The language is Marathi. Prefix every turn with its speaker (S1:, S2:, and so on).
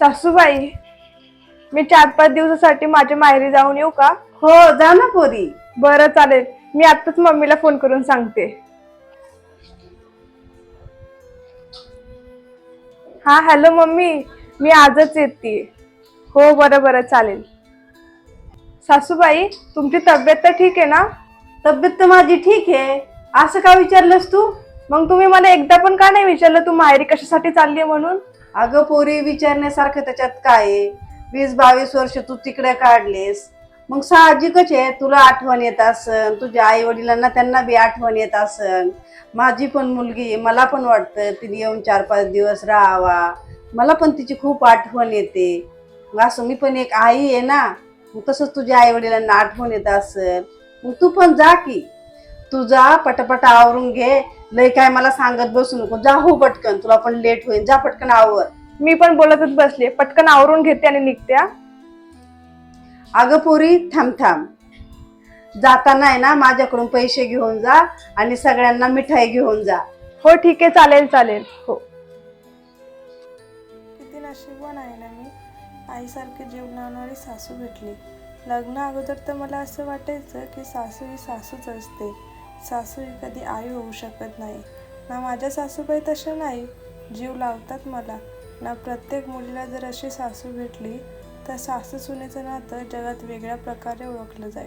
S1: सासूबाई, मी 4-5 दिवसासाठी माझ्या माहेरी जाऊन येऊ का?
S2: हो, जा ना पोरी.
S1: बरं चालेल, मी आत्ताच मम्मीला फोन करून सांगते. हा हॅलो मम्मी, मी आजच येते. हो बरं बरं चालेल. सासूबाई, तुमची तब्येत तर ठीक आहे ना?
S2: तब्येत तर माझी ठीक आहे. असं का विचारलंस तू?
S1: मग तुम्ही मला एकदा पण का नाही विचारलं तू माहेरी कशासाठी चालली म्हणून?
S2: अगं पोरी, विचारण्यासारखं त्याच्यात काय आहे? 20-22 वर्ष तू तिकडे काढलेस, मग साहजिकच आहे तुला आठवण येत असन, तुझ्या आई वडिलांना त्यांना बी आठवण येत असन. माझी पण मुलगी आहे, मला पण वाटतं तिने येऊन 4-5 दिवस राहावा. मला पण तिची खूप आठवण येते. मग असं मी पण एक आई आहे ना, मग तसंच तुझ्या आई वडिलांना आठवण येत असेल. मग तू पण जा की. तू जा, पटापट आवरून घे. लय काय मला सांगत बसू नको. जा हो पटकन, तुला पण लेट होईल. जा पटकन आवर.
S1: मी पण बोलतच बसले, पटकन आवरून घेते आणि निघते.
S2: अगं पोरी, थांब थांब. जाताना आहे ना माझ्याकडून पैसे घेऊन जा आणि सगळ्यांना मिठाई घेऊन जा.
S1: हो ठीक आहे, चालेल चालेल. हो. किती नशीबवान आहे ना मी, आईसारखी जीव लावणारी सासू भेटली. लग्ना अगोदर तर मला असं वाटायचं की सासू ही सासूच असते, सासू ही कधी आई होऊ शकत नाही. ना माझ्या सासूबाई तशा नाही, जीव लावतात मला ना. प्रत्येक मुलीला जर अशी सासू भेटली तर सासू सुनेचं नातं जगात वेगळ्या प्रकारे ओळखलं जाईल.